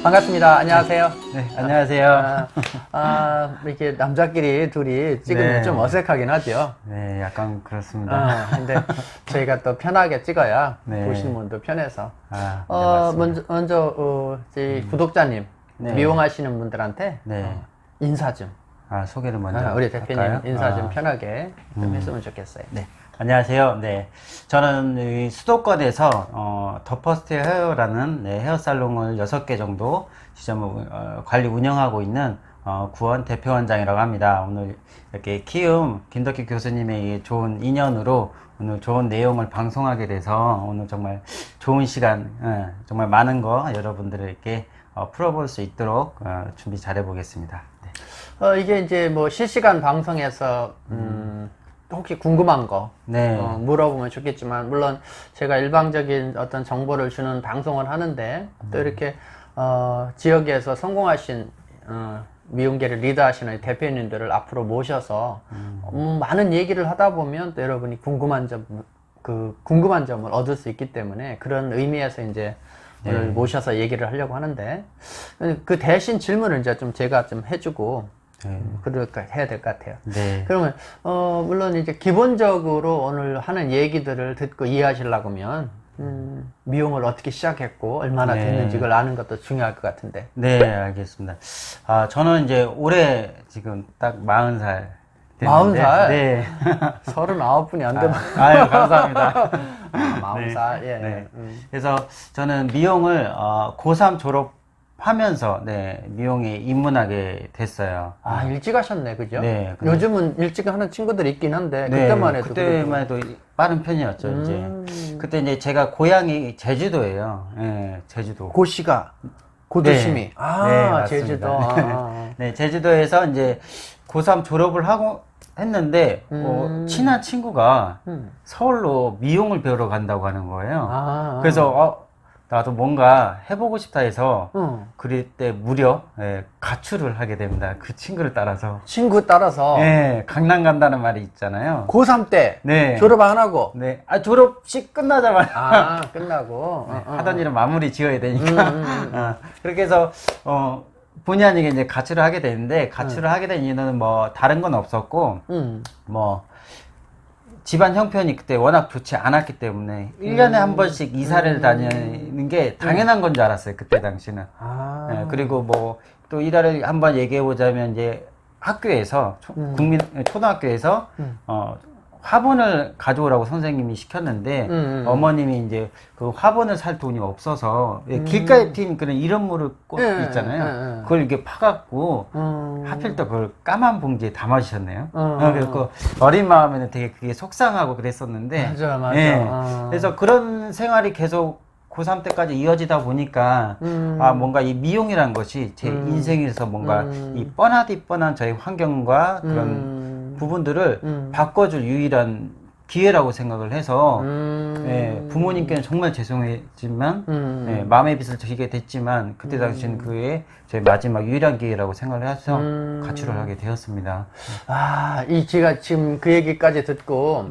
반갑습니다. 안녕하세요. 네, 안녕하세요. 이렇게 남자끼리 둘이 찍으면 네. 좀 어색하긴 하죠. 네, 약간 그렇습니다. 근데 저희가 또 편하게 찍어야 네. 보시는 분도 편해서. 네, 맞습니다. 먼저, 저희 구독자님, 네. 미용하시는 분들한테 네. 인사 좀. 소개를 먼저 우리 대표님 할까요? 인사 좀 편하게 좀 했으면 좋겠어요. 네. 안녕하세요. 네. 저는 이 수도권에서 더 퍼스트 헤어라는 헤어살롱을 6개 정도 지점을 관리 운영하고 있는 구원 대표원장이라고 합니다. 오늘 이렇게 키움 김덕희 교수님의 이 좋은 인연으로 오늘 좋은 내용을 방송하게 돼서 오늘 정말 좋은 시간, 정말 많은 거 여러분들에게 풀어볼 수 있도록 준비 잘 해보겠습니다. 네. 이게 이제 뭐 실시간 방송에서, 혹시 궁금한 거 네. 물어보면 좋겠지만, 물론 제가 일방적인 어떤 정보를 주는 방송을 하는데 또 이렇게 지역에서 성공하신 미용계를 리드하시는 대표님들을 앞으로 모셔서 많은 얘기를 하다 보면 또 여러분이 궁금한 점을 얻을 수 있기 때문에 그런 의미에서 이제 오늘 모셔서 얘기를 하려고 하는데, 그 대신 질문을 이제 좀 제가 좀 해주고 그럴까 해야 될 것 같아요. 네. 그러면 물론 이제 기본적으로 오늘 하는 얘기들을 듣고 이해하시려고 하면 미용을 어떻게 시작했고 얼마나 네. 됐는지 그걸 아는 것도 중요할 것 같은데. 네, 알겠습니다. 저는 이제 올해 지금 딱 40살 됐는데. 40살? 네. 39분이 안 되면. 아유, 감사합니다. 40살, 예. 네. 그래서 저는 미용을 고3 졸업하면서 미용에 입문하게 됐어요. 일찍 하셨네, 그죠? 네, 근데- 요즘은 일찍 하는 친구들이 있긴 한데, 네, 그때만 해도. 그때만 해도 빠른 편이었죠, 이제. 그때 이제 제가 고향이 제주도예요. 예, 제주도. 고시가, 고두심이. 네. 네, 맞습니다. 제주도. 네, 제주도에서 이제 고3 졸업을 하고 했는데, 친한 친구가 서울로 미용을 배우러 간다고 하는 거예요. 그래서, 나도 뭔가 해보고 싶다 해서, 그럴 때 무려, 가출을 하게 됩니다. 그 친구를 따라서. 친구 따라서. 강남 간다는 말이 있잖아요. 고3 때. 네. 졸업 안 하고. 네. 졸업식 끝나자마자. 끝나고. 하던 일은 마무리 지어야 되니까. 그렇게 해서, 본의 아니게 이제 가출을 하게 되는데, 가출을 하게 된 이유는 뭐, 다른 건 없었고, 뭐, 집안 형편이 그때 워낙 좋지 않았기 때문에, 1년에 한 번씩 이사를 다니는 게 당연한 건 줄 알았어요, 그때 당시는. 그리고 뭐, 또 일화를 한번 얘기해 보자면, 이제 학교에서, 초등학교에서, 화분을 가져오라고 선생님이 시켰는데 어머님이 이제 그 화분을 살 돈이 없어서 길가에 핀 그런 이름모를 꽃 있잖아요. 그걸 이렇게 파갖고 하필 또 그걸 까만 봉지에 담아주셨네요. 그래서 그 어린 마음에는 되게 그게 속상하고 그랬었는데 맞아. 그래서 그런 생활이 계속 고3 때까지 이어지다 보니까 뭔가 이 미용이란 것이 제 인생에서 뭔가 이 뻔한 저희 환경과 그런 부분들을 바꿔줄 유일한 기회라고 생각을 해서 부모님께는 정말 죄송했지만 마음의 빚을 지게 됐지만 그때 당시는 그의 제 마지막 유일한 기회라고 생각을 해서 가출을 하게 되었습니다. 제가 지금 그 얘기까지 듣고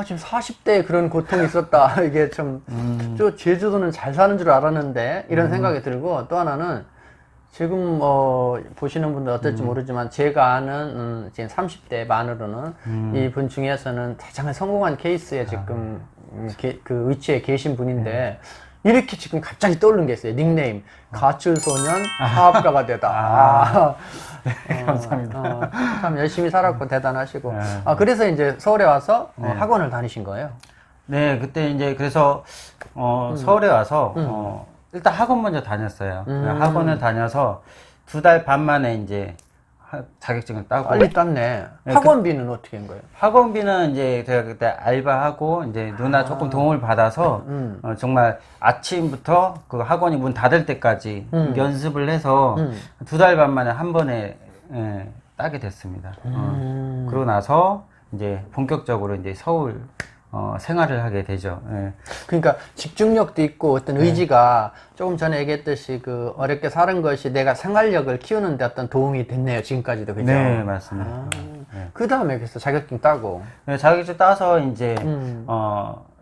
지금 40대에 그런 고통이 있었다. 이게 참 저 제주도는 잘 사는 줄 알았는데 이런 생각이 들고, 또 하나는 지금 보시는 분들 어떨지 모르지만 제가 아는 지금 30대 만으로는 이분 중에서는 가장 성공한 케이스에 지금 그 위치에 계신 분인데 이렇게 지금 갑자기 떠오르는 게 있어요. 닉네임 가출소년 사업가가 되다. 감사합니다. 참 열심히 살았고 대단하시고. 그래서 이제 서울에 와서 학원을 다니신 거예요? 네, 그때 이제 그래서 서울에 와서 일단 학원 먼저 다녔어요. 학원을 다녀서 2달 반 만에 이제 자격증을 따고. 빨리 땄네. 학원비는 어떻게 한 거예요? 학원비는 이제 제가 그때 알바하고 이제 누나 조금 도움을 받아서 정말 아침부터 그 학원이 문 닫을 때까지 연습을 해서 2달 반 만에 한 번에 따게 됐습니다. 그러고 나서 이제 본격적으로 이제 서울 생활을 하게 되죠. 그러니까 집중력도 있고 어떤 의지가 조금 전에 얘기했듯이 그 어렵게 사는 것이 내가 생활력을 키우는 데 어떤 도움이 됐네요. 지금까지도. 그죠? 네, 맞습니다. 그 다음에 그래서 자격증 따고. 자격증 따서 이제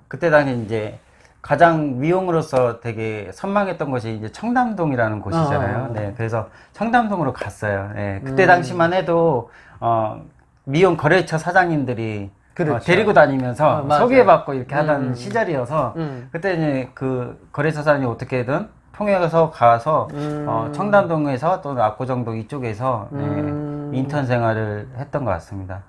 그때 당시 이제 가장 미용으로서 되게 선망했던 곳이 이제 청담동이라는 곳이잖아요. 네, 그래서 청담동으로 갔어요. 네, 그때 당시만 해도 미용 거래처 사장님들이 그렇죠. 데리고 다니면서 맞아요. 소개받고 이렇게 하던 시절이어서 그때 이제 그 거래처 사장님이 어떻게든 통해서 가서 청담동에서 또는 압구정동 이쪽에서 인턴 생활을 했던 것 같습니다.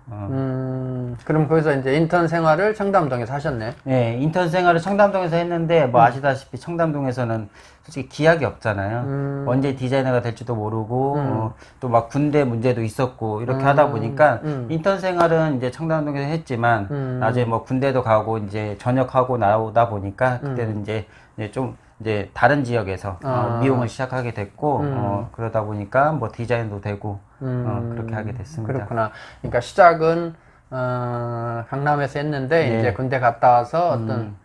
그럼 거기서 이제 인턴 생활을 청담동에서 하셨네. 네, 인턴 생활을 청담동에서 했는데 뭐 아시다시피 청담동에서는 솔직히 기약이 없잖아요. 언제 디자이너가 될지도 모르고 또 막 군대 문제도 있었고 이렇게 하다 보니까 인턴 생활은 이제 청담동에서 했지만 나중에 뭐 군대도 가고 이제 전역하고 나오다 보니까 그때는 이제 좀 이제 다른 지역에서 미용을 시작하게 됐고 그러다 보니까 뭐 디자인도 되고 그렇게 하게 됐습니다. 그렇구나. 그러니까 시작은 강남에서 했는데 네. 이제 군대 갔다 와서 어떤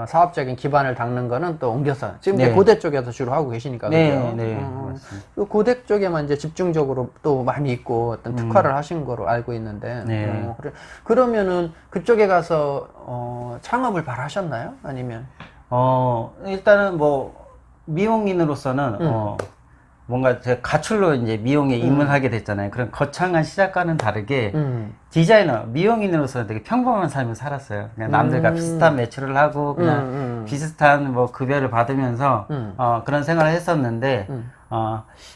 사업적인 기반을 닦는 거는 또 옮겨서 지금 이제 네. 고대 쪽에서 주로 하고 계시니까 네, 그죠? 네, 맞습니다. 또 고대 쪽에만 이제 집중적으로 또 많이 있고 어떤 특화를 하신 거로 알고 있는데 네. 그러면은 그쪽에 가서 창업을 바라셨나요? 아니면 일단은 뭐 미용인으로서는 뭔가 제가 가출로 이제 미용에 입문하게 됐잖아요. 그런 거창한 시작과는 다르게 디자이너, 미용인으로서는 되게 평범한 삶을 살았어요. 그냥 남들과 비슷한 매출을 하고 그냥 비슷한 뭐 급여를 받으면서 그런 생활을 했었는데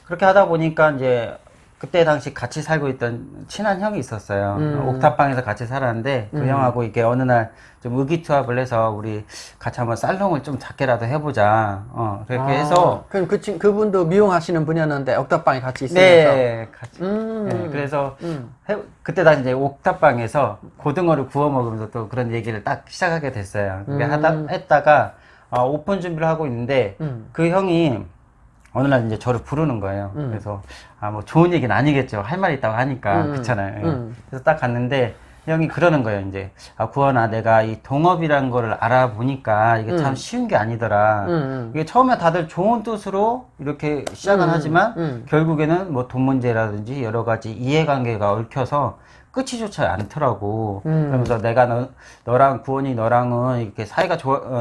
그렇게 하다 보니까 이제 그때 당시 같이 살고 있던 친한 형이 있었어요. 옥탑방에서 같이 살았는데 그 형하고 이게 어느 날 좀 의기투합을 해서 우리 같이 한번 살롱을 좀 작게라도 해보자. 그렇게 해서 그럼 그분도 미용하시는 분이었는데 옥탑방에 같이 있으면서 네, 같이. 네, 그래서 그때 당시 이제 옥탑방에서 고등어를 구워 먹으면서 또 그런 얘기를 딱 시작하게 됐어요. 했다가 오픈 준비를 하고 있는데 그 형이 어느 날 이제 저를 부르는 거예요. 그래서 뭐 좋은 얘기는 아니겠죠. 할 말이 있다고 하니까 그렇잖아요. 그래서 딱 갔는데 형이 그러는 거예요. 이제 구원아, 내가 이 동업이라는 거를 알아보니까 이게 참 쉬운 게 아니더라. 이게 처음에 다들 좋은 뜻으로 이렇게 시작은 하지만 결국에는 뭐 돈 문제라든지 여러 가지 이해관계가 얽혀서 끝이 좋지 않더라고. 그러면서 내가 너랑 구원이 너랑은 이렇게 사이가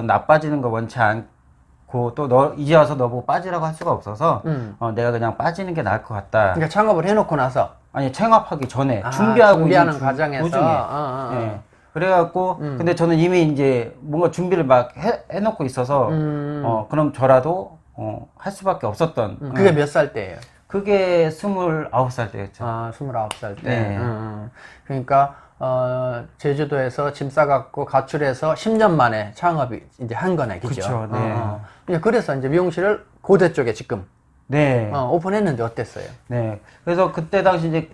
나빠지는 거 원치 않고 또 이제 와서 너 보고 빠지라고 할 수가 없어서 내가 그냥 빠지는 게 나을 것 같다. 그러니까 창업을 해놓고 나서 아니, 창업하기 전에 준비하고 준비하는 있는 과정에서 도중에. 네. 그래갖고 근데 저는 이미 이제 뭔가 준비를 막 해놓고 있어서 그럼 저라도 할 수밖에 없었던. 그게 몇 살 때예요? 그게 29살 때였죠. 29살 때. 네. 그러니까 제주도에서 짐 싸갖고 가출해서 10년 만에 창업이 이제 한 거네, 그죠? 그쵸, 네. 그래서 이제 미용실을 고대 쪽에 지금 네. 오픈했는데 어땠어요? 네. 그래서 그때 당시 이제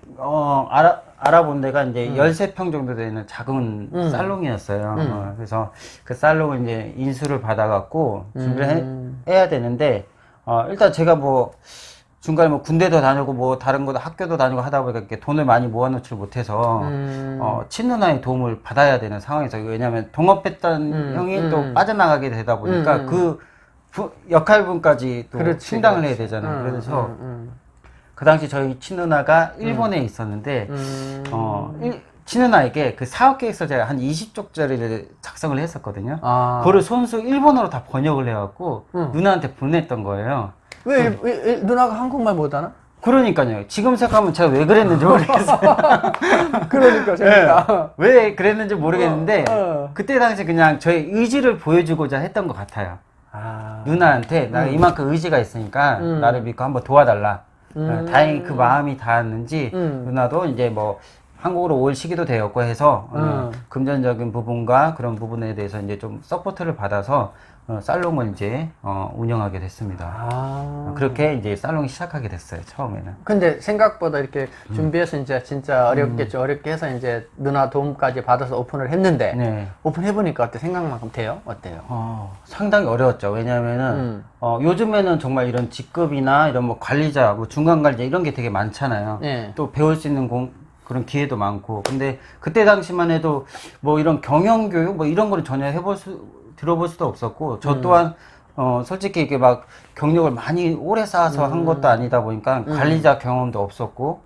알아본 데가 이제 13평 정도 되는 작은 살롱이었어요. 그래서 그 살롱을 이제 인수를 받아갖고 준비를 해야 되는데 일단 제가 뭐 중간에 뭐 군대도 다니고 뭐 다른 것도 학교도 다니고 하다 보니까 이렇게 돈을 많이 모아놓지 못해서 친누나의 도움을 받아야 되는 상황에서, 왜냐하면 동업했던 형이 또 빠져나가게 되다 보니까 그 역할분까지 또 그렇지, 충당을 그렇지. 해야 되잖아요. 그래서 그 당시 저희 친누나가 일본에 있었는데 친누나에게 그 사업 계획서 제가 한 20쪽짜리를 작성을 했었거든요. 그거를 손수 일본어로 다 번역을 해갖고 누나한테 보냈던 거예요. 왜 누나가 한국말 못하나? 그러니까요. 지금 생각하면 제가 왜 그랬는지 모르겠어요. 그러니까 재밌다. 왜 그랬는지 모르겠는데 그때 당시 그냥 저의 의지를 보여주고자 했던 것 같아요. 누나한테 나 이만큼 의지가 있으니까 나를 믿고 한번 도와달라. 다행히 그 마음이 닿았는지 누나도 이제 뭐 한국으로 올 시기도 되었고 해서 금전적인 부분과 그런 부분에 대해서 이제 좀 서포트를 받아서 살롱을 이제 운영하게 됐습니다. 그렇게 이제 살롱이 시작하게 됐어요, 처음에는. 근데 생각보다 이렇게 준비해서 이제 진짜 어렵겠죠. 어렵게 해서 이제 누나 도움까지 받아서 오픈을 했는데 네. 오픈해보니까 어때? 생각만큼 돼요? 어때요? 상당히 어려웠죠. 왜냐하면은 요즘에는 정말 이런 직급이나 이런 뭐 관리자, 뭐 중간 관리자 이런 게 되게 많잖아요. 네. 또 배울 수 있는 그런 기회도 많고. 근데 그때 당시만 해도 뭐 이런 경영 교육 뭐 이런 거를 전혀 들어볼 수도 없었고, 저 또한 솔직히 이렇게 막 경력을 많이 오래 쌓아서 한 것도 아니다 보니까 관리자 경험도 없었고,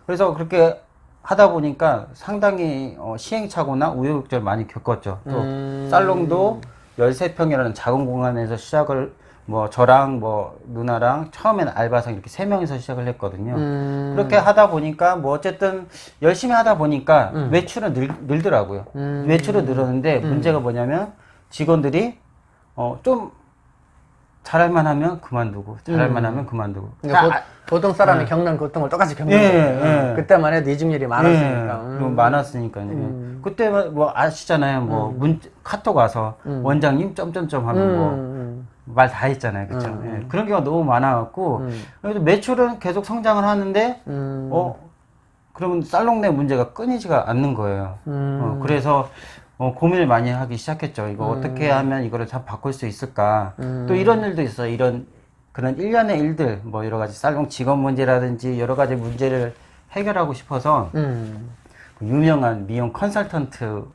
그래서 그렇게 하다 보니까 상당히 시행착오나 우여곡절 많이 겪었죠. 또 살롱도 13평이라는 작은 공간에서 시작을 뭐 저랑 뭐 누나랑 처음에는 알바생 이렇게 3명이서 시작을 했거든요. 그렇게 하다 보니까 뭐 어쨌든 열심히 하다 보니까 매출은 늘더라고요. 매출은 늘었는데 문제가 뭐냐면 직원들이 좀 잘할만 하면 그만두고 잘할만 하면 그만두고. 그러니까 보통 사람이 겪는 고통을 똑같이 겪는 거예요. 그때만 해도 잊은 일이 많았으니까. 너무 많았으니까요. 그때 뭐 아시잖아요. 뭐 카톡 와서 원장님 점점점 하면 뭐 말 다 했잖아요. 그쵸? 그런 경우가 너무 많아갖고 그래도 매출은 계속 성장을 하는데 그러면 살롱 내 문제가 끊이지가 않는 거예요. 그래서 고민을 많이 하기 시작했죠. 이거 어떻게 하면 이거를 다 바꿀 수 있을까? 또 이런 일도 있어요. 그런 일련의 일들, 뭐 여러 가지 살롱 직원 문제라든지 여러 가지 문제를 해결하고 싶어서 그 유명한 미용 컨설턴트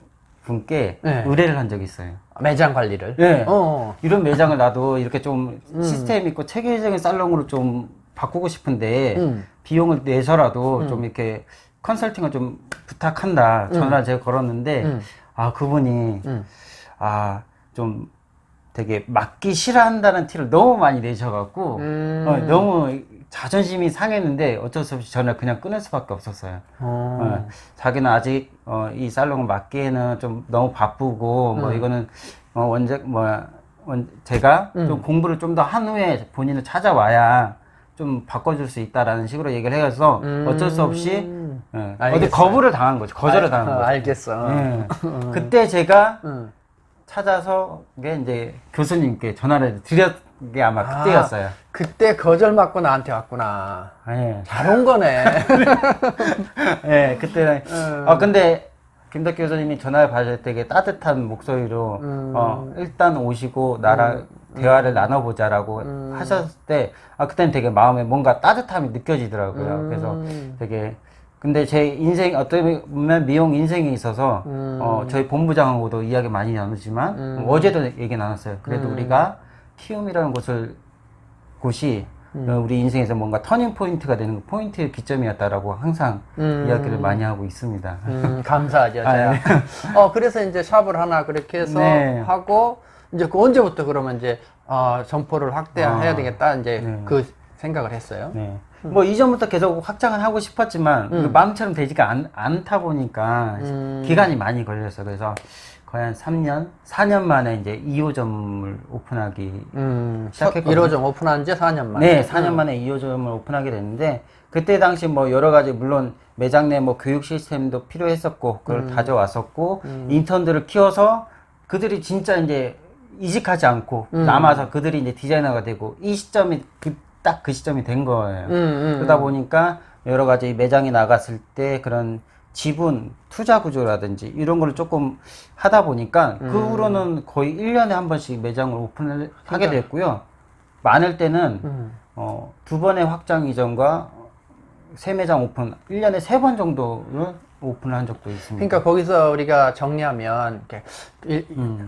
분께 의뢰를 한 적이 있어요. 매장 관리를. 네. 이런 매장을 나도 이렇게 좀 시스템 있고 체계적인 살롱으로 좀 바꾸고 싶은데 비용을 내서라도 좀 이렇게 컨설팅을 좀 부탁한다. 전화를 제가 걸었는데 그분이 좀 되게 맡기 싫어한다는 티를 너무 많이 내셔갖고 너무 자존심이 상했는데 어쩔 수 없이 전화를 그냥 끊을 수밖에 없었어요. 자기는 아직 이 살롱을 맡기에는 좀 너무 바쁘고 뭐 이거는 제가 좀 공부를 좀 더 한 후에 본인을 찾아와야 좀 바꿔줄 수 있다라는 식으로 얘기를 해서 어쩔 수 없이 어디 거부를 당한 거죠. 거절을 당한 거죠. 알겠어. 그때 제가 찾아서 이제 교수님께 전화를 드렸 게 아마 그때였어요. 그때 거절 맞고 나한테 왔구나. 잘 온 거네. 네, 그때. 근데 김덕기 교수님이 전화를 받을 때 되게 따뜻한 목소리로 일단 오시고 나랑 대화를 나눠보자라고 하셨을 때 그때는 되게 마음에 뭔가 따뜻함이 느껴지더라고요. 그래서 되게 근데 제 인생 어떻게 보면 미용 인생에 있어서 저희 본부장하고도 이야기 많이 나누지만 어제도 얘기 나눴어요. 그래도 우리가 키움이라는 곳이 우리 인생에서 뭔가 터닝 포인트가 되는 포인트의 기점이었다라고 항상 이야기를 많이 하고 있습니다. 감사하죠. 그래서 이제 샵을 하나 그렇게 해서 하고 이제 그 언제부터 그러면 이제 점포를 확대해야 되겠다 이제 그 생각을 했어요. 뭐 이전부터 계속 확장을 하고 싶었지만 마음처럼 되지가 않다 보니까 기간이 많이 걸렸어요. 그래서 거의 한 4년 만에 이제 2호점을 오픈하기 시작했거든요. 1호점 오픈한 지 4년 만에? 네, 4년 만에 2호점을 오픈하게 됐는데 그때 당시 뭐 여러 가지 물론 매장 내 뭐 교육 시스템도 필요했었고 그걸 가져왔었고 인턴들을 키워서 그들이 진짜 이제 이직하지 않고 남아서 그들이 이제 디자이너가 되고 이 시점이 딱 그 시점이 된 거예요. 그러다 보니까 여러 가지 매장에 나갔을 때 그런 지분, 투자 구조라든지 이런 걸 조금 하다 보니까 그 후로는 거의 1년에 한 번씩 매장을 오픈을 하게 됐고요. 많을 때는 2번의 확장 이전과 새 매장 오픈 1년에 3번 정도를 오픈을 한 적도 있습니다. 그러니까 거기서 우리가 정리하면 이렇게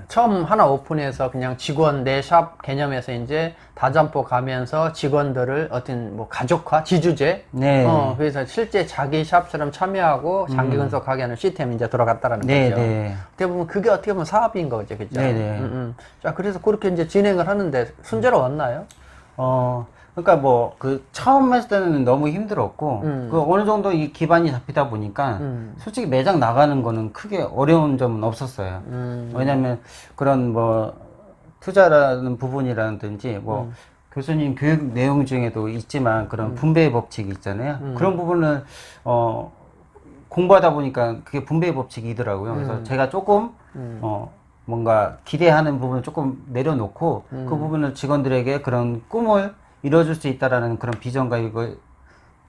처음 하나 오픈해서 그냥 직원 내 샵 개념에서 이제 다점포 가면서 직원들을 어떤 뭐 가족화, 지주제, 그래서 실제 자기 샵처럼 참여하고 장기 근속하게 하는 시스템이 이제 들어갔다라는 거죠. 어떻게 보면 그게 어떻게 보면 사업인 거죠, 그죠? 자, 그래서 그렇게 이제 진행을 하는데 순조로웠나요? 그러니까 뭐 그 처음 했을 때는 너무 힘들었고 그 어느 정도 이 기반이 잡히다 보니까 솔직히 매장 나가는 거는 크게 어려운 점은 없었어요. 왜냐면 그런 뭐 투자라는 부분이라든지 뭐 교수님 교육 내용 중에도 있지만 그런 분배의 법칙이 있잖아요. 그런 부분을 공부하다 보니까 그게 분배의 법칙이더라고요. 그래서 제가 조금 뭔가 기대하는 부분을 조금 내려놓고 그 부분을 직원들에게 그런 꿈을 이뤄줄 수 있다라는 그런 비전과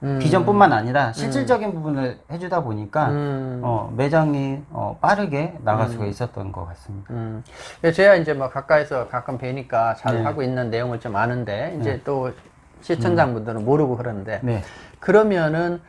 비전뿐만 아니라 실질적인 부분을 해주다 보니까 매장이 빠르게 나갈 수가 있었던 것 같습니다. 제가 이제 뭐 가까이서 가끔 뵈니까 잘 하고 있는 내용을 좀 아는데 이제 또 시청자분들은 모르고 그러는데 그러면은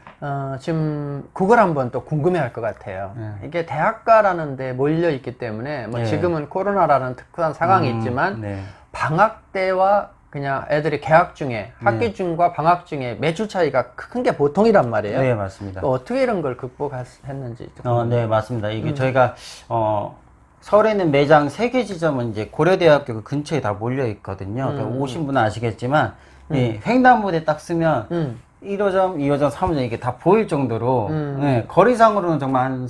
지금 그걸 한번 또 궁금해할 것 같아요. 이게 대학가라는 데 몰려 있기 때문에 뭐 지금은 코로나라는 특수한 상황이 있지만 방학 때와 그냥 애들이 개학 중에 학기 중과 방학 중에 매출 차이가 큰 게 보통이란 말이에요. 네, 맞습니다. 어떻게 이런 걸 극복했는지. 네, 맞습니다. 이게 저희가 서울에 있는 매장 3개 지점은 이제 고려대학교 그 근처에 다 몰려 있거든요. 그러니까 오신 분은 아시겠지만, 이 횡단보도에 딱 쓰면 1호점, 2호점, 3호점 이게 다 보일 정도로, 예, 거리상으로는 정말 한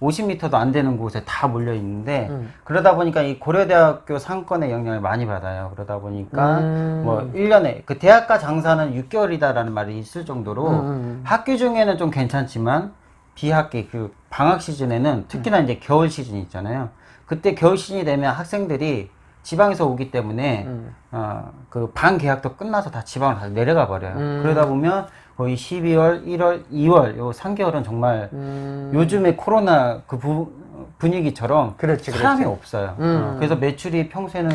50m도 안 되는 곳에 다 몰려 있는데, 그러다 보니까 이 고려대학교 상권의 영향을 많이 받아요. 그러다 보니까, 뭐, 1년에, 그 대학가 장사는 6개월이다라는 말이 있을 정도로, 학기 중에는 좀 괜찮지만, 비학기, 그 방학 시즌에는 특히나 이제 겨울 시즌이 있잖아요. 그때 겨울 시즌이 되면 학생들이 지방에서 오기 때문에 그 반 계약도 끝나서 다 지방으로 다 내려가 버려요. 그러다 보면 거의 12월, 1월, 2월 요 3개월은 정말 요즘에 코로나 그 분위기처럼 그렇지, 사람이 그렇지. 없어요. 그래서 매출이 평소에는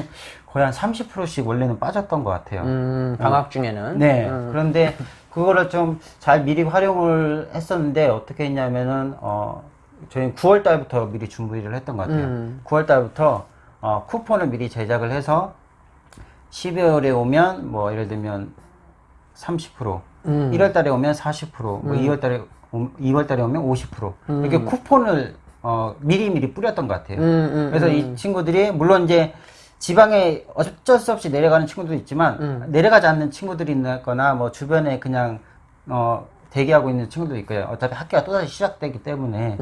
거의 한 30%씩 원래는 빠졌던 것 같아요. 방학 중에는. 네. 그런데 그거를 좀 잘 미리 활용을 했었는데 어떻게 했냐면은 저희 9월 달부터 미리 준비를 했던 것 같아요. 9월 달부터 쿠폰을 미리 제작을 해서 12월에 오면 뭐 예를 들면 30%, 1월 달에 오면 40%, 뭐 2월 달에 오면 50% 이렇게 쿠폰을 미리 뿌렸던 것 같아요. 그래서 이 친구들이 물론 이제 지방에 어쩔 수 없이 내려가는 친구도 있지만 내려가지 않는 친구들이 있거나 뭐 주변에 그냥 대기하고 있는 친구도 있고요. 어차피 학교가 또다시 시작되기 때문에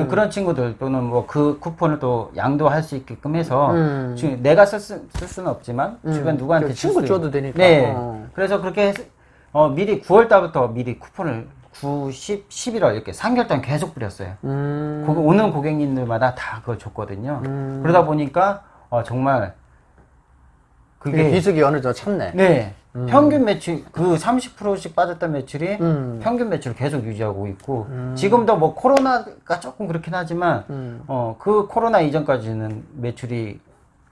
그런 친구들 또는 뭐 그 쿠폰을 또 양도할 수 있게끔 해서 지금 내가 쓸 수는 없지만 주변 누구한테 친구 줘도 되니까. 네. 그래서 그렇게 미리 9월 달부터 미리 쿠폰을 9, 10, 11월 이렇게 3개월 동안 계속 뿌렸어요. 오는 고객님들마다 다 그걸 줬거든요. 그러다 보니까 정말 그게 비수기 어느 정도 찼네. 네. 평균 매출, 그 30%씩 빠졌던 매출이 평균 매출을 계속 유지하고 있고, 지금도 뭐 코로나가 조금 그렇긴 하지만, 그 코로나 이전까지는 매출이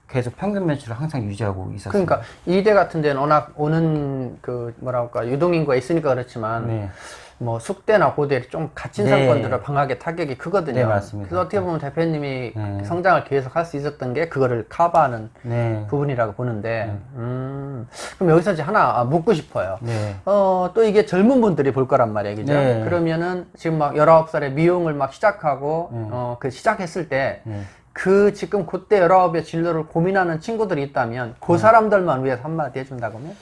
계속 평균 매출을 항상 유지하고 있었어요. 그러니까 이대 같은 데는 워낙 오는 그 뭐랄까 유동인구가 있으니까 그렇지만 네. 뭐 숙대나 고대 좀 갇힌 네. 상권들은 방학에 타격이 크거든요. 네, 맞습니다. 그래서 어떻게 보면 대표님이 네. 성장을 계속할 수 있었던 게 그거를 커버하는 네. 부분이라고 보는데, 그럼 여기서 이제 하나 묻고 싶어요. 네. 또 이게 젊은 분들이 볼 거란 말이에요, 그죠? 네. 그러면은 지금 막 19살에 미용을 막 시작하고, 그 시작했을 때, 그 지금 그때 19의 진로를 고민하는 친구들이 있다면, 그 사람들만 위해서 한마디 해준다고면?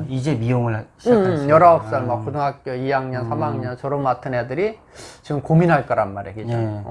이제 미용을 시작했어요. 19살, 막 고등학교 2학년, 3학년 졸업 맡은 애들이 지금 고민할 거란 말이에요, 그죠? 네.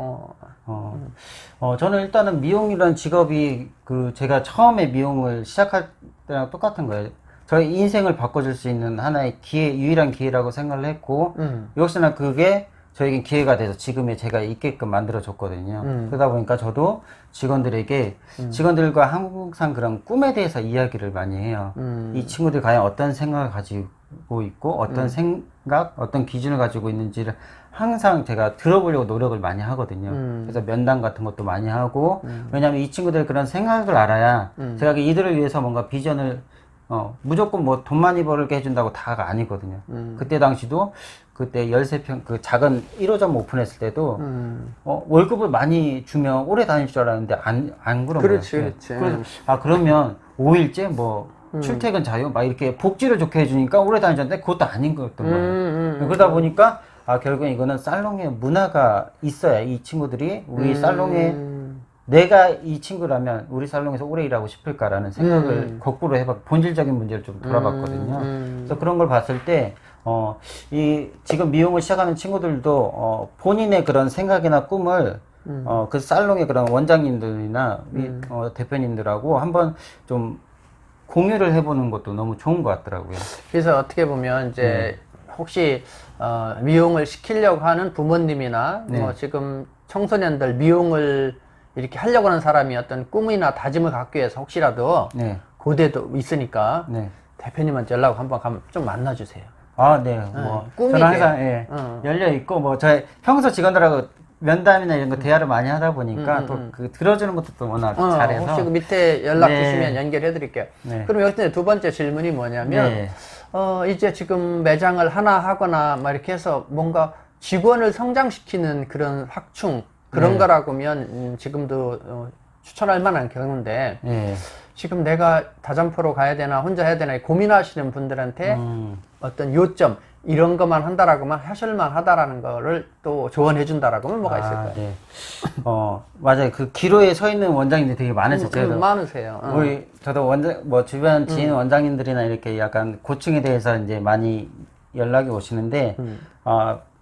저는 일단은 미용이라는 직업이 제가 처음에 미용을 시작할 때랑 똑같은 거예요. 저의 인생을 바꿔줄 수 있는 하나의 유일한 기회라고 생각을 했고, 역시나 그게 저에게 기회가 돼서 지금의 제가 있게끔 만들어줬거든요. 그러다 보니까 저도 직원들에게, 직원들과 항상 그런 꿈에 대해서 이야기를 많이 해요. 이 친구들 과연 어떤 생각을 가지고 있고, 어떤 생각, 어떤 기준을 가지고 있는지를 항상 제가 들어보려고 노력을 많이 하거든요. 그래서 면담 같은 것도 많이 하고, 왜냐면 이 친구들 그런 생각을 알아야 제가 이들을 위해서 뭔가 비전을 무조건 뭐 돈 많이 벌게 해준다고 다가 아니거든요. 그때 당시도 그때 13평 그 작은 1호점 오픈했을 때도 월급을 많이 주면 오래 다닐 줄 알았는데 안 그런 그렇지, 거예요. 그렇지. 그래서 그러면 5일째 뭐 출퇴근 자유 막 이렇게 복지를 좋게 해주니까 오래 다니셨는데 그것도 아닌 거였던 거예요. 그러다 보니까 결국엔 이거는 살롱에 문화가 있어야 이 친구들이 우리 살롱에 내가 이 친구라면 우리 살롱에서 오래 일하고 싶을까라는 생각을 거꾸로 본질적인 문제를 좀 돌아봤거든요. 그래서 그런 걸 봤을 때, 지금 미용을 시작하는 친구들도, 본인의 그런 생각이나 꿈을, 그 살롱의 그런 원장님들이나, 대표님들하고 한번 좀 공유를 해보는 것도 너무 좋은 것 같더라고요. 그래서 어떻게 보면 이제, 혹시, 미용을 시키려고 하는 부모님이나, 뭐 지금 청소년들 미용을 이렇게 하려고 하는 사람이 어떤 꿈이나 다짐을 갖기 위해서 혹시라도 고대도 있으니까 대표님한테 연락 한번 가면 좀 만나주세요. 네. 뭐 저는 항상 열려 있고 뭐 저희 평소 직원들하고 면담이나 이런 거 대화를 많이 하다 보니까 또 그 들어주는 것도 또 워낙 잘해서 혹시 그 밑에 연락 주시면 연결해 드릴게요. 그럼 여기서 두 번째 질문이 뭐냐면 이제 지금 매장을 하나 하거나 막 이렇게 해서 뭔가 직원을 성장시키는 그런 확충 그런 거라고면 지금도 추천할 만한 경우인데 지금 내가 다점포로 가야 되나 혼자 해야 되나 고민하시는 분들한테 어떤 요점 이런 것만 한다라고만 하실만 하다라는 거를 또 조언해 준다라고 하면 뭐가 있을까요? 네. 맞아요. 그 기로에 서 있는 원장님들이 되게 많으셨죠. 많으세요. 저도 주변 지인 원장님들이나 이렇게 약간 고충에 대해서 이제 많이 연락이 오시는데,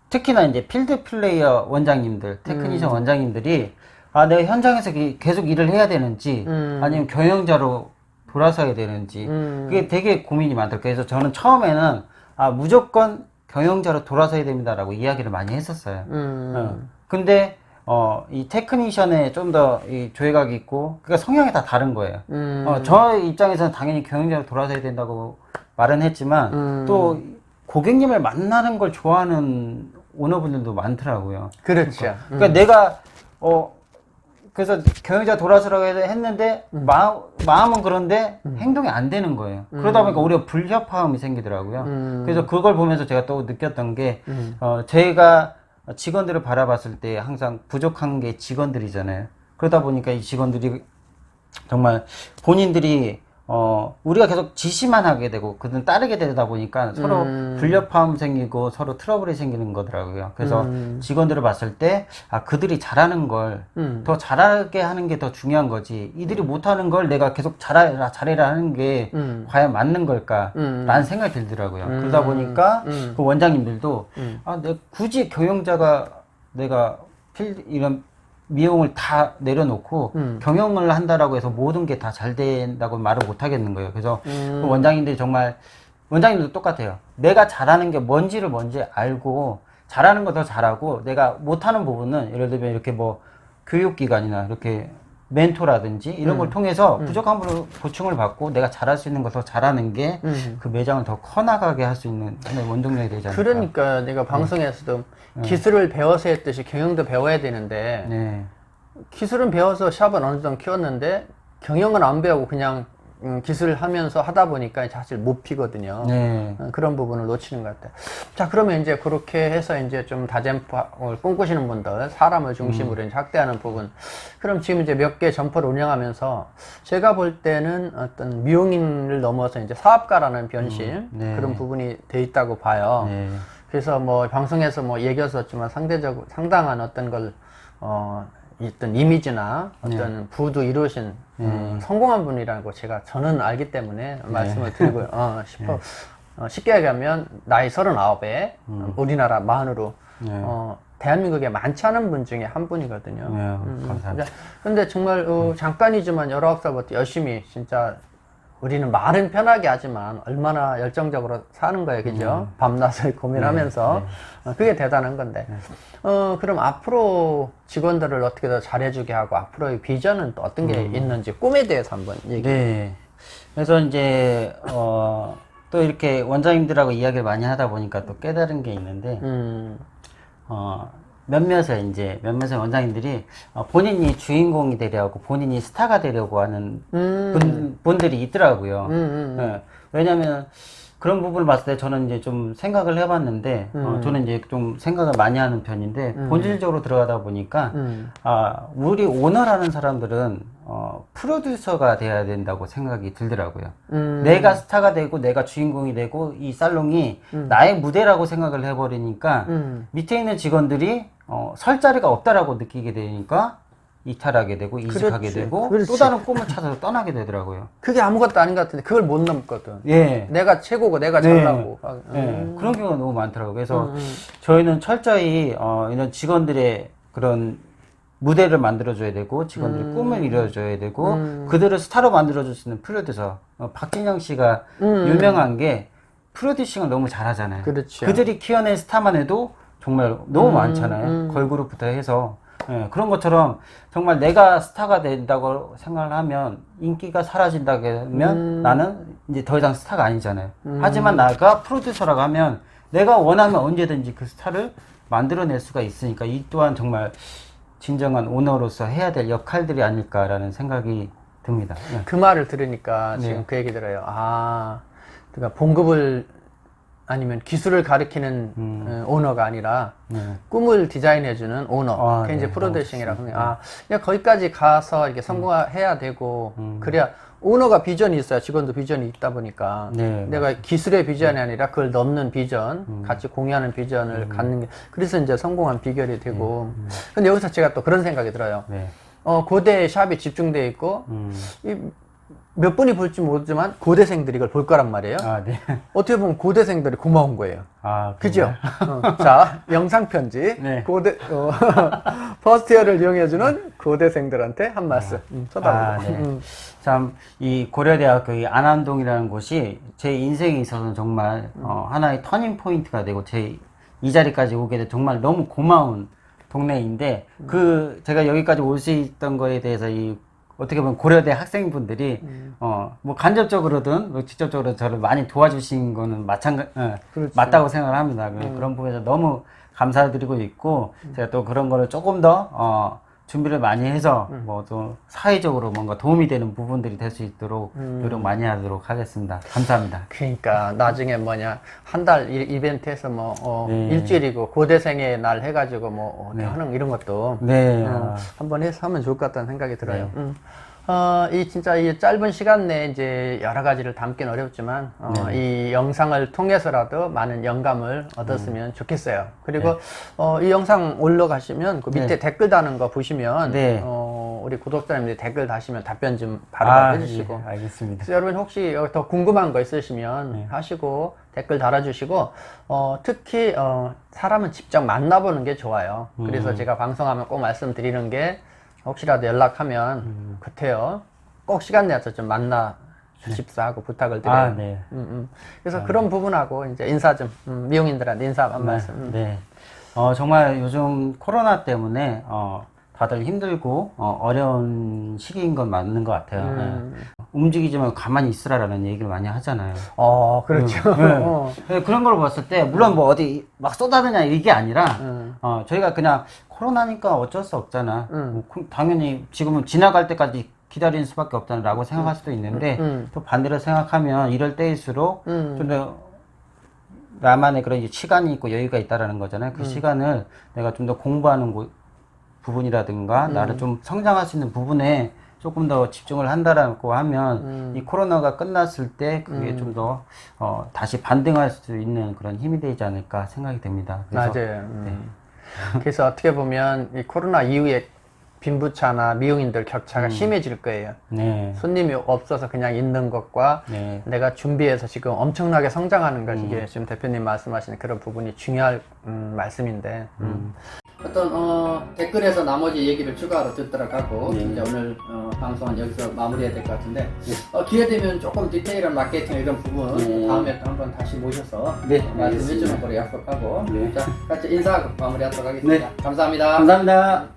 특히나 이제 필드 플레이어 원장님들, 테크니션 원장님들이, 내가 현장에서 계속 일을 해야 되는지, 아니면 경영자로 돌아서야 되는지, 그게 되게 고민이 많더라고요. 그래서 저는 처음에는, 무조건 경영자로 돌아서야 됩니다라고 이야기를 많이 했었어요. 근데, 이 테크니션에 좀 더 이 조예각이 있고, 그러니까 성향이 다 다른 거예요. 저 입장에서는 당연히 경영자로 돌아서야 된다고 말은 했지만, 또 고객님을 만나는 걸 좋아하는 오너분들도 많더라고요. 그렇죠. 그러니까 내가, 그래서 경영자 돌아서라고 했는데, 마음은 그런데 행동이 안 되는 거예요. 그러다 보니까 오히려 불협화음이 생기더라고요. 그래서 그걸 보면서 제가 또 느꼈던 게, 제가 직원들을 바라봤을 때 항상 부족한 게 직원들이잖아요. 그러다 보니까 이 직원들이 정말 본인들이 우리가 계속 지시만 하게 되고 그들은 따르게 되다 보니까 서로 불협화음 생기고 서로 트러블이 생기는 거더라고요. 그래서 직원들을 봤을 때 그들이 잘하는 걸 더 잘하게 하는 게 더 중요한 거지, 이들이 못하는 걸 내가 계속 잘해라 하는 게 과연 맞는 걸까 라는 생각이 들더라고요. 그러다 보니까 그 원장님들도 내가 굳이 경영자가 내가 이런 미용을 다 내려놓고 경영을 한다라고 해서 모든 게 다 잘 된다고 말을 못 하겠는 거예요. 그래서 그 원장님들이 정말, 원장님도 똑같아요. 내가 잘하는 게 뭔지를 먼저 알고 잘하는 거 더 잘하고, 내가 못하는 부분은 예를 들면 이렇게 뭐 교육기관이나 이렇게 멘토라든지 이런 걸 통해서 부족한 부분을 보충을 받고 내가 잘할 수 있는 거 더 잘하는 게 그 매장을 더 커나가게 할 수 있는 하나의 원동력이 되지 않을까. 그러니까 내가 방송에서도 기술을 배워서 했듯이 경영도 배워야 되는데, 기술은 배워서 샵은 어느 정도 키웠는데 경영은 안 배우고 그냥 기술을 하면서 하다 보니까 사실 못 피거든요. 그런 부분을 놓치는 것 같아요. 자, 그러면 이제 그렇게 해서 이제 좀 다점포를 꿈꾸시는 분들, 사람을 중심으로 이제 확대하는 부분. 그럼 지금 이제 몇 개 점포를 운영하면서 제가 볼 때는 어떤 미용인을 넘어서 이제 사업가라는 변신, 그런 부분이 돼 있다고 봐요. 그래서 뭐 방송에서 뭐 얘기했었지만 상당한 어떤 걸, 어떤 이미지나 어떤 부도 이루신 성공한 분이라고 저는 알기 때문에 말씀을 드리고 싶어. 쉽게 얘기하면 나이 39에 우리나라 만으로 대한민국에 많지 않은 분 중에 한 분이거든요. 감사합니다. 근데 정말 잠깐이지만 19살부터 열심히 진짜, 우리는 말은 편하게 하지만 얼마나 열정적으로 사는 거예요, 그죠? 밤낮을 고민하면서. 그게 대단한 건데. 그럼 앞으로 직원들을 어떻게 더 잘해주게 하고, 앞으로의 비전은 또 어떤 게 있는지, 꿈에 대해서 한번 얘기해. 그래서 이제, 또 이렇게 원장님들하고 이야기를 많이 하다 보니까 또 깨달은 게 있는데, 몇몇의 원장님들이 본인이 주인공이 되려고, 본인이 스타가 되려고 하는 분들이 있더라고요. 왜냐면 그런 부분을 봤을 때 저는 이제 좀 생각을 해봤는데, 저는 이제 좀 생각을 많이 하는 편인데, 본질적으로 들어가다 보니까, 우리 오너라는 사람들은, 프로듀서가 돼야 된다고 생각이 들더라고요. 내가 스타가 되고, 내가 주인공이 되고, 이 살롱이 나의 무대라고 생각을 해버리니까, 밑에 있는 직원들이, 설 자리가 없다라고 느끼게 되니까, 이탈하게 되고, 이직하게 되고, 또 다른 꿈을 찾아서 떠나게 되더라고요. 그게 아무것도 아닌 것 같은데 그걸 못 넘거든. 내가 최고고 내가 잘나고. 그런 경우가 너무 많더라고요. 그래서 저희는 철저히 이런 직원들의 그런 무대를 만들어줘야 되고, 직원들의 꿈을 이뤄줘야 되고, 그들을 스타로 만들어줄 수 있는 프로듀서. 박진영 씨가 유명한 게 프로듀싱을 너무 잘하잖아요. 그렇죠. 그들이 키워낸 스타만 해도 정말 너무 많잖아요. 걸그룹부터 해서. 그런 것처럼 정말 내가 스타가 된다고 생각을 하면, 인기가 사라진다고 하면 나는 이제 더 이상 스타가 아니잖아요. 하지만 나가 프로듀서라고 하면 내가 원하면 언제든지 그 스타를 만들어낼 수가 있으니까, 이 또한 정말 진정한 오너로서 해야 될 역할들이 아닐까라는 생각이 듭니다. 그 말을 들으니까 지금 그 얘기 들어요. 그러니까 봉급을 아니면 기술을 가르치는 오너가 아니라 꿈을 디자인해주는 오너. 그게 이제 프로듀싱이라고 하면, 거기까지 가서 이렇게 성공해야 되고, 그래야 오너가 비전이 있어야 직원도 비전이 있다 보니까 네, 내가 기술의 비전이 아니라 그걸 넘는 비전, 같이 공유하는 비전을 갖는 게 그래서 이제 성공한 비결이 되고. 근데 여기서 제가 또 그런 생각이 들어요. 네. 고대 샵이 집중되어 있고 몇 분이 볼지 모르지만 고대생들이 이걸 볼 거란 말이에요. 아, 네. 어떻게 보면 고대생들이 고마운 거예요. 아, 그죠? 자, 영상 편지. 네. 퍼스트 이어를 이용해주는 고대생들한테 한 말씀. 쳐다보고. 네. 참, 이 고려대학교 이 안암동이라는 곳이 제 인생에 있어서는 정말, 하나의 터닝 포인트가 되고, 이 자리까지 오게 돼 정말 너무 고마운 동네인데, 제가 여기까지 올 수 있던 거에 대해서 어떻게 보면 고려대 학생분들이 뭐 간접적으로든 뭐 직접적으로 저를 많이 도와주신 거는 맞다고 생각을 합니다. 그런 부분에서 너무 감사드리고 있고 제가 또 그런 거를 조금 더 준비를 많이 해서 뭐 또 사회적으로 뭔가 도움이 되는 부분들이 될 수 있도록 노력 많이 하도록 하겠습니다. 감사합니다. 그러니까 나중에 한 달 이벤트에서 네. 일주일이고 고대생의 날 해가지고 하는 이런 것도 네. 한번 해서 하면 좋을 것 같다는 생각이 들어요. 진짜 이 짧은 시간 내에 이제 여러 가지를 담기는 어렵지만, 이 영상을 통해서라도 많은 영감을 얻었으면 좋겠어요. 그리고, 이 영상 올라가시면 그 밑에 댓글 다는 거 보시면, 우리 구독자님들이 댓글 다시면 답변 좀 바로 해주시고. 예, 알겠습니다. 그래서 여러분 혹시 더 궁금한 거 있으시면 하시고, 댓글 달아주시고, 특히, 사람은 직접 만나보는 게 좋아요. 그래서 제가 방송하면 꼭 말씀드리는 게, 혹시라도 연락하면 그때요 꼭 시간 내서 좀 만나 주십사 하고 부탁을 드려요. 네. 그래서 그런 부분하고 이제 인사 좀 미용인들한테 인사 한 말씀. 네. 정말 요즘 코로나 때문에 다들 힘들고 어려운 시기인 건 맞는 것 같아요. 움직이지만 가만히 있으라라는 얘기를 많이 하잖아요. 그렇죠. 네, 그런 걸 봤을 때 물론 뭐 어디 막 쏟아내냐 이게 아니라 저희가 그냥 코로나니까 어쩔 수 없잖아. 당연히 지금은 지나갈 때까지 기다리는 수밖에 없다라고 생각할 수도 있는데 또 반대로 생각하면 이럴 때일수록 좀 더 나만의 그런 이제 시간이 있고 여유가 있다라는 거잖아요. 그 시간을 내가 좀 더 공부하는 부분이라든가 나를 좀 성장할 수 있는 부분에 조금 더 집중을 한다라고 하면 이 코로나가 끝났을 때 그게 좀 더 다시 반등할 수 있는 그런 힘이 되지 않을까 생각이 됩니다. 그래서 맞아요. 그래서 어떻게 보면 이 코로나 이후에 빈부차나 미용인들 격차가 심해질 거예요. 네. 손님이 없어서 그냥 있는 것과 내가 준비해서 지금 엄청나게 성장하는 것, 이게 지금 대표님 말씀하시는 그런 부분이 중요할 말씀인데. 어떤 댓글에서 나머지 얘기를 추가로 듣도록 하고 이제 오늘 방송은 여기서 마무리해야 될 것 같은데 기회 되면 조금 디테일한 마케팅 이런 부분 다음에 또 한번 다시 모셔서 말씀해 주는 거로 약속하고 자 같이 인사하고 마무리하도록 하겠습니다. 감사합니다. 감사합니다.